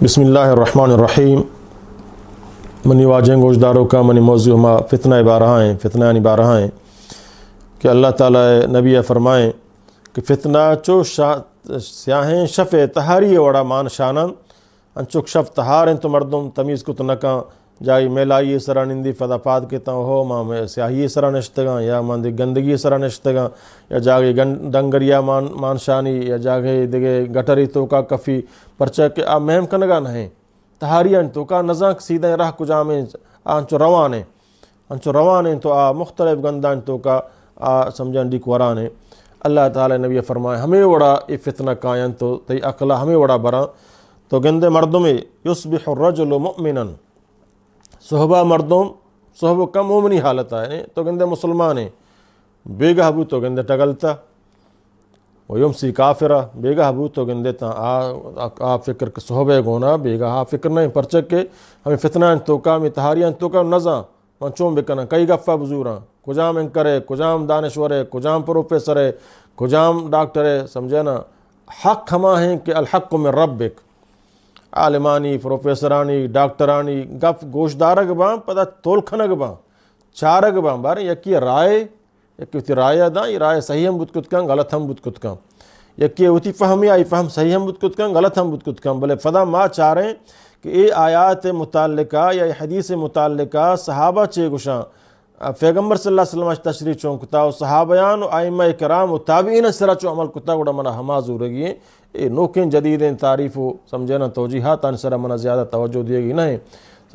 बिस्मिल्लाहिर्रहमानिर्रहीम। मनी वाजें गोशदारों का मनी मौजू हमा फ़ितना बारहाएँ फ़ितना बारहाएँ कि अल्लाह ताला नबी फरमाएँ कि फ़ितना चो स्याहें शफ़ तहारी वड़ा मान शानन अंचुक शफ़ तहारें तो मर्दम तमीज़ को तो नका जाई मेलाई सरा निंदी फदापाद के ता हो माँ में स्याही सरा नश्तगा या मंदी गंदगी सरा नश्तगा या जागे डंगरिया मान शानी या जागे दिगे गटरी तो का कफ़ी परचा के आ महम कनगा नहीं तहारियन तो का नज़ा सीधा राह कुजा में आंचो रवाने तो आ मुख्तलिफ गंदान तो का आ समझन डी कुराने अल्लाह ताला नबी फरमाए हमें वड़ा ये फितना कायन तो तई अकला हमें वड़ा बरा तो गंदे मर्दों में युस्बिहु रजुलु मुमिनन सोहबा मर्दों सोहब कम मोमनी हालत है तो गंदे मुसलमान है बेगा हबू तो गंदे टगलता वयुमसी काफिरा बेगा हबू तो गंदे ता आ फिक्र सोहबे गोना बेगा हा फिक्र नहीं परचक के हमें फितना तो का में तहारियां तो का नज़ा मंचों बिकना कई गफ़ा बुजूरा कुजाम एंकर है कुजाम दानश्वर है कुजाम प्रोफेसर है कुजाम डॉक्टर है समझे ना हक हमा है कि अलहक़ में रब्बिक आलिमानी प्रोफेसरानी डॉक्टरानी गफ गोशदारक बा पता तोलखनक बा चारक बा बारे यकी राय यकी राय दा ये राय सही हम बुतकुत का गलत हम बुतकुत का यकी उती फहमी आई फहम सही हम बुतकुत का गलत हम बुतकुत का भले फदा मा चारें कि ये आयात मुताल्लिका या हदीस मुताल्लिका सहाबा चे गुशा पैगम्बर सल्लल्लाहु अलैहि वसल्लम तशरीह चौंकता और सहाबयान आइम्मा इकराम ताबीन सरा चो अमल कुत्ता गुड़ा मना हमाजूर रही ए नोकें जदीद तारीफ़ समझे ना तोजीहात सरा मना ज़्यादा तवज्जो दिएगी नहीं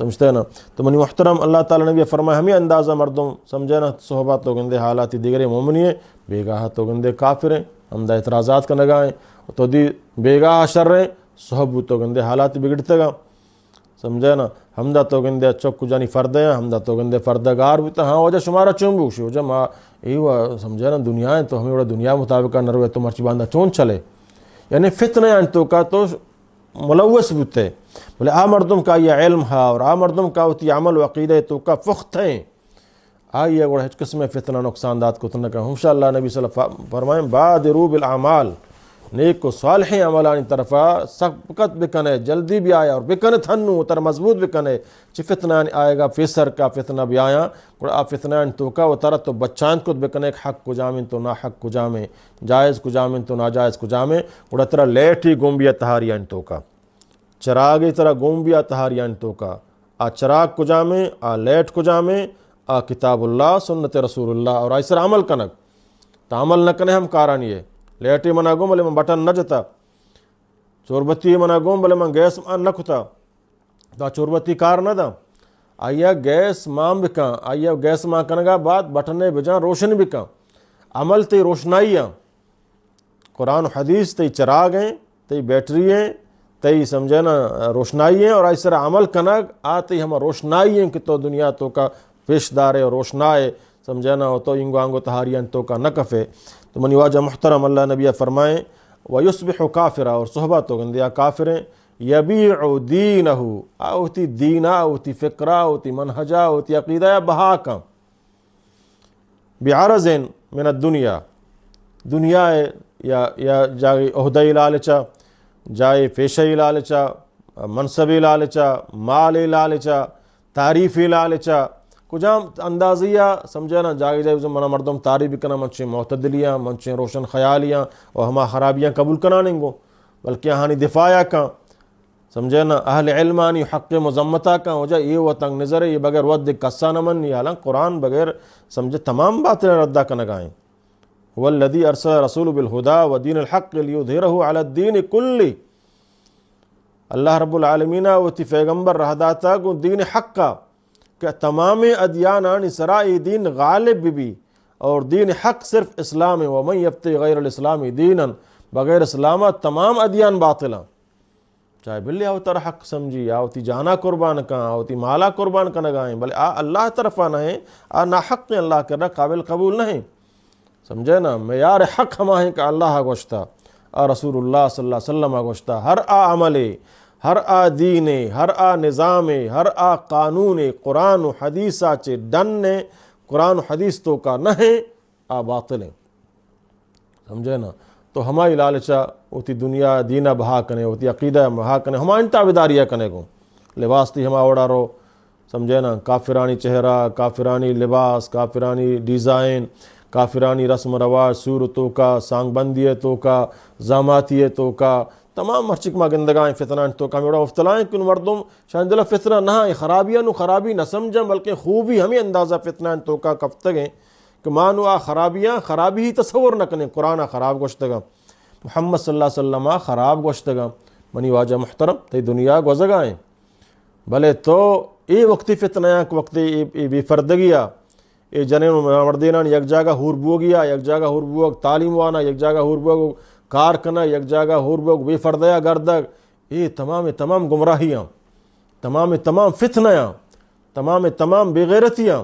समझते ना तो मनी मुहतरम अल्लाह ताला ने भी फरमाया हमें अंदाज़ा मर्दों समझे ना सोहबा तो गंदे हालात दिगरे मोमनी बेगाह तो गंदे काफिर हमदा एतराज़ात का लगाएँ तो दी बेगाह शर्र सोहबू तो गंदे हालात बिगड़ते गा समझे ना हमदा तो गंदे चौक जानी फ़र्द हैं हमदा तो गंदे फ़र्दगार भी तो हाँ वजह शुमारा चुंबू शो जब माँ यही हुआ समझे ना दुनिया है तो हमें बड़ा दुनिया मुताबिक नरवे तो मर्ची बांधा चोन चले यानी फितने अंतों का तो मुलव्वस बुते बोले आ मर्दम का यह इल्म है और आ मर्दम का उती अमल वक़ीदे तो का पुख्त है आ ये गुड़ हिच किस्म फितना नुकसानदात को तन का इंशाअल्लाह नबी सल्लल्लाहु अलैहि वसल्लम फरमाएं बादिरू बिल अमाल नेक को सालिह अमलानी तरफा सबकत बिकने जल्दी भी आया और बिकने थन्नू तर मजबूत बिकने ची फितना आएगा फेसर का फितना भी आया और आ फितना तो का वो तरह तो बच्चान को बिकने हक को जामिन तो ना हक को जामे जायज़ को जामिन तो नाजायज़ को जामे और तरह लेट ही गुम्बिया तहारियान तो का चराग तरह गुम्बिया तहारियान तो का आ चराग को जामे आ लेट को जामे आ किताबुल्लाह सुन्नत रसूलुल्लाह और ऐसा अमल कनक तामल न कने हम कारण ये लेटी मना गुम भले मैं बटन न जता चोरबत्ती मना गुम भले मैं गैस न खुता तो चोरबत्ती कार न दा आइया गैस माम बिका आइया गैस माँ कनगा बाद बटने बिजा रोशन बिका अमल ते रोशनाइया कुरान हदीस ते चराग हैं ते बैटरी हैं ते समझे ना रोशनाई हैं और ऐसा अमल कनक आते हम रोशनाई हैं कि तो दुनिया तो का पेशदार है और रोशनाए समझे ना हो तो इंगो आंगो तहारियन तो का न कफ़े तो मनी वाजा मुहतरम अल्लाह नबी फरमाएँ व युस्बिहु काफिरा और सोहबा तो गंदिया काफिरें यबीउ दीनहु आउती दीना आउती फ़िक्रा आउती मनहजा आउती अक़ीदा बहा का बिअरज़िन मिन दुनिया दुनिया या जाए ओहदे लालचा जाए पेशे लालचा मनसबी लालचा माल लालचा तारीफ़ी लालचा कुजाम अंदाज़िया समझे ना जागे जाए मना मर्दम तारीफ़ करना मंचे मोतदलियाँ मंचे रोशन ख़यालियाँ और हमा ख़राबियाँ कबूल करना नहीं गो बल्कि हानि दिफाया का समझे ना अहल इल्मानी हक़ मुज़म्मता का हो जाए ये वह तंग नज़र है ये बगैर वद कस्सा न मन हालांकि कुरान बगैर समझे तमाम बातें रद्दा का नगाएँ वल्लज़ी अरसल रसूल बिल हुदा व दीनिल हक़्क़ लियुज़हिरहु अला दीन कुल्ली अल्लाह रब्बुल आलमीन वो ती पैगम्बर रहदाता को दीन हक़ का कि तमाम अदियान सराई दीन गालिब भी और दीन हक़ सिर्फ इस्लाम है वमन यब्तग़ी गैरल इस्लामी दीनन बग़ैर इस्लाम तमाम अदियान बातिला चाहे बिल्ली अवतर हक़ समझी आवती जाना कुर्बान का आवती माला कुर्बान का नगाएँ भले आ अल्लाह तरफा नहीं आ ना हक़ अल्लाह करना काबिल कबूल नहीं समझे ना मेयार हक़ हमा है कि अल्लाह गोश्ता आ रसूलुल्लाह सल्लल्लाहु अलैहि वसल्लम गोश्ता हर आ अमले हर आ दीने हर आ निज़ामे हर आ कानून कुरान व हदीस चे डन कुरान हदीस तो का न है आ बातिल समझे ना तो हमारी लालचा ہوتی دنیا دینہ بہا کنے ہوتی عقیدہ بہا کنے ہما انتا بیداریہ کنے کو لباس تی ہما اوڑا رو سمجھے نا کافرانی چہرہ کافرانی لباس کافرانی ڈیزائن کافرانی رسم و رواج صورتوں کا سانگ بندی تو کا زاماتی تو کا تمام مرچک ما گندگائیں فتنہ تو کا میڑا مفتلائیں کن مردم شاید دلہ فتنہ نہ خرابیاں نو خرابی نہ سمجھیں بلکہ خوبی ہمیں اندازہ فتنہ تو کا کفتگیں کہ مانو آ خرابیاں خرابی ہی تصور نہ کریں قرآن خراب گوشتگا محمد صلی اللہ علیہ وسلم خراب گوشتگا منی واجہ محترم تی دنیا گوزگائیں بھلے تو ای وقتی فتنہ وقتی بے فردگیا ای جنین مردینان یک جاگہ ہور بوگیا یک جاگہ ہور بوگ تعلیم وانا یک جاگہ ہور بوگ کار کنا یک جاگہ ہور بوگ بے فردیا گردگ ای تمام گمراہیاں تمام فتنیاں تمام بے غیرتیاں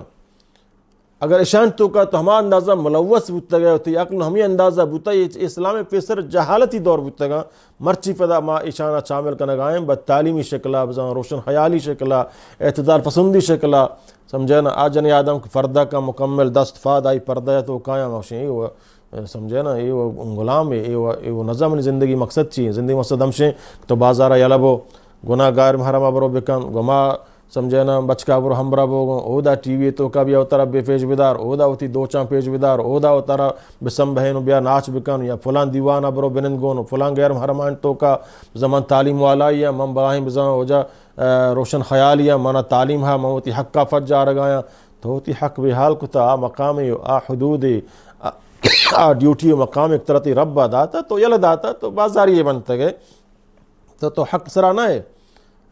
اگر اشان تو کا تو ہما اندازہ ملوث بودتا گیا ہوتی عقل ہمیں اندازہ بودتا یہ اسلام پیسر جہالتی دور بودتا گا مرچی پدا ما اشانہ شامل کنگائیں بد تعلیمی شکلہ بزان روشن خیالی شکلہ اعتدال پسندی شکلہ سمجھے نا آجن آدم کہ فردہ کا مکمل دست فاد آئی پردہ تو کایا موشیں وہ سمجھے نا یہ وہ غلام ہے یہ وہ نظم زندگی مقصد چی زندگی مقصد ہمشیں تو بازارہ یلبو گناہ گار محرمہ برو بکن گما سمجھے نا بچکا برو ہمبرا بوگو اودا ٹی وی تو کا بھی اوترا بے پیج بدار اودا ہوتی دو چاں پیج بدار اودا اوترا بسم بہنو بیا ناچ بکن یا فلان دیوانہ برو بنندگون فلان غیر محرمان تو کا زمان تعلیم والا یا من براہیم بزان ہو جا روشن خیال یا مانا تعلیم ہا موتی حق کا فج جا رگایا تو ہوتی حق بحال کتا آ مقام آ حدود آ ڈیوٹی مقام ایک طرح رب داتا تو یل داتا تو بازاری یہ بنتا گئے تو حق سرا نہ ہے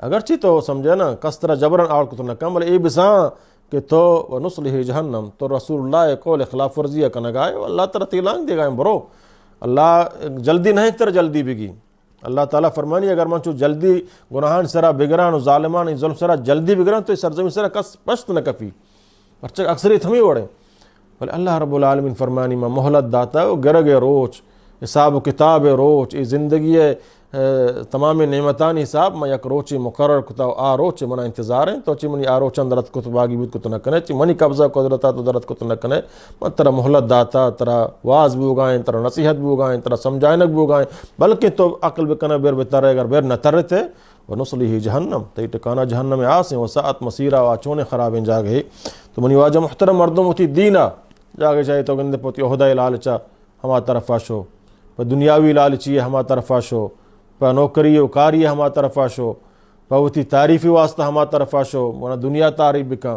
اگرچہ تو سمجھے نا کس طرح جبرن آڑ کو تو نہ کم بلے اے بساں کہ تو ونصلہ جہنم تو رسول اللہ قول خلاف ورزیہ کا نگائے اللہ تعالیٰ تیلانگ دے گائیں برو اللہ جلدی نہیں طرح جلدی بگی اللہ تعالیٰ فرمانی اگر من چو جلدی گناہان سرا بگران و ظالمان ظلم سرا جلدی بگران تو سرزمین سرا کس پشت نہ کفی پرچک اکثریت ہمیں وڑے بلے اللہ رب العالمین فرمانی میں محلت داتا ہے وہ گرگ روچ حساب و کتاب روچ ای زندگی تمام نعمتان حساب میں یک روچی مقرر کتا آ روچ منا انتظار ہیں تو چی منی آ روچ اندرت کت باگی بود کت نہ کنے چی منی قبضہ قدرتا تو درت کت نہ کنے من ترہ محلت داتا ترہ واز بھی ہوگائیں ترہ نصیحت بھی ہوگائیں ترہ سمجھائنک بھی ہوگائیں بلکہ تو عقل بکنا بیر بتارے اگر بیر نہ ترتے ونصلہ جہنم تی ٹکانا جہنم میں آسیں وساعت مسیرہ واچونے خرابیں جا گئے تو منی واجہ محترم مردم ہوتی دینا جاگے چاہیے تو گندے پوتی عہدہ لالچا ہما طرف آشو پہ دنیاوی لالچی ہے ہما طرف آشو پہ نوکری و کاری ہما طرف آشو پہ ہوتی تعریفی واسطہ ہما طرف آشو منا دنیا تعریف بکا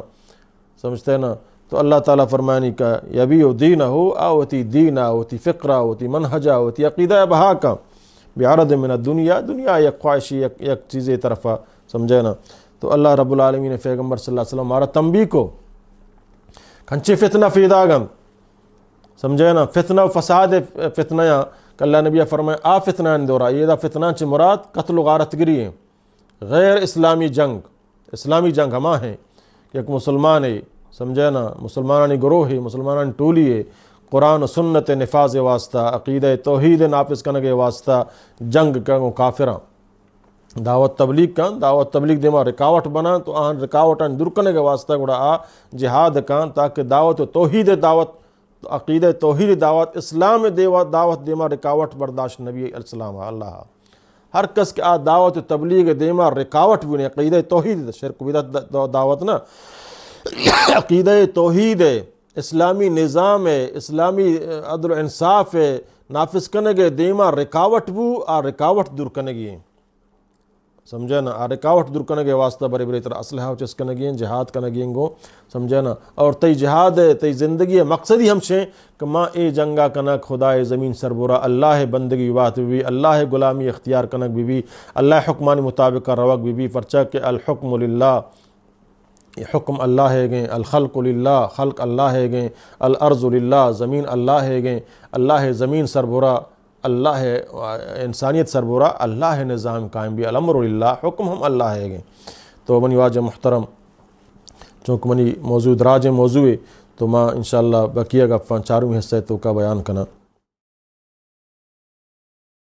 سمجھتے نا تو اللہ تعالیٰ فرمانی کا یبیو دینہ ہو آوتی دینہ ہوتی فقرہ ہوتی منہجہ ہوتی عقیدہ بہا کا بعرض من الدنیا دنیا یک خواہشی یک چیزیں طرفہ سمجھے نا تو اللہ رب العالمین نے پیغمبر صلی اللہ علیہ وسلم ہمارا تنبیہ کو کھنچے فتنہ فیداغم سمجھے نا فتنہ و فساد فتنہ کہ اللہ نبی فرمائے آ فتنہ اندورا یہ دا فتنہ چھ مراد قتل و غارت گری ہیں غیر اسلامی جنگ ہما ہیں کہ ایک مسلمان ہے سمجھے نا مسلمانانی گروہ ہے مسلمانانی ٹولی ہے قرآن و سنت نفاذ واسطہ عقیدہ توحید نافذ کرنے واسطہ جنگ کا کافراں دعوت تبلیغ دیما رکاوٹ بنا تو آن رکاوٹان دور کرنے کے واسطہ گوڑا آ جہاد کان تاکہ دعوت و توحید دعوت عقیدہ توحید دعوت اسلام دعوت دیما رکاوٹ برداشت نبی علیہ السلام اللہ ہر کس کے آ دعوت و تبلیغ دیما رکاوٹ بھی نہیں عقیدہ توحید شرک بدعت دعوت نا عقیدہ توحید اسلامی نظام ہے اسلامی عدل و انصاف ہے نافذ کرنے کے دیما رکاوٹ بھی آ رکاوٹ دور کرنے گی سمجھے نا آ رکاوٹ دور کرنے کے واسطہ بڑے بڑے طرح اسلحہ چس کرنے گئیں جہاد کرنے گئیں گو سمجھے نا اور تی جہاد ہے تی زندگی ہے مقصد ہی ہم چھیں کہ ماں اے جنگا کنک خدای زمین سربورا اللہ بندگی بات بھی اللہ غلامی اختیار کنک بھی اللہ حکمانی مطابق روک بھی پرچہ کہ الحکم للہ حکم اللہ ہے گئیں الخلق للہ خلق اللہ ہے گئیں الارض للہ زمین اللہ ہے گئیں اللہ زمین سربورا اللہ ہے انسانیت سربراہ اللہ ہے نظام قائم بھی الامر للہ حکم ہم اللہ ہے گئے تو منی واجہ محترم چونکہ منی موضوع دراج موضوع ہے تو ماں انشاءاللہ بقیہ کا چارویں حصہ تو کا بیان کرنا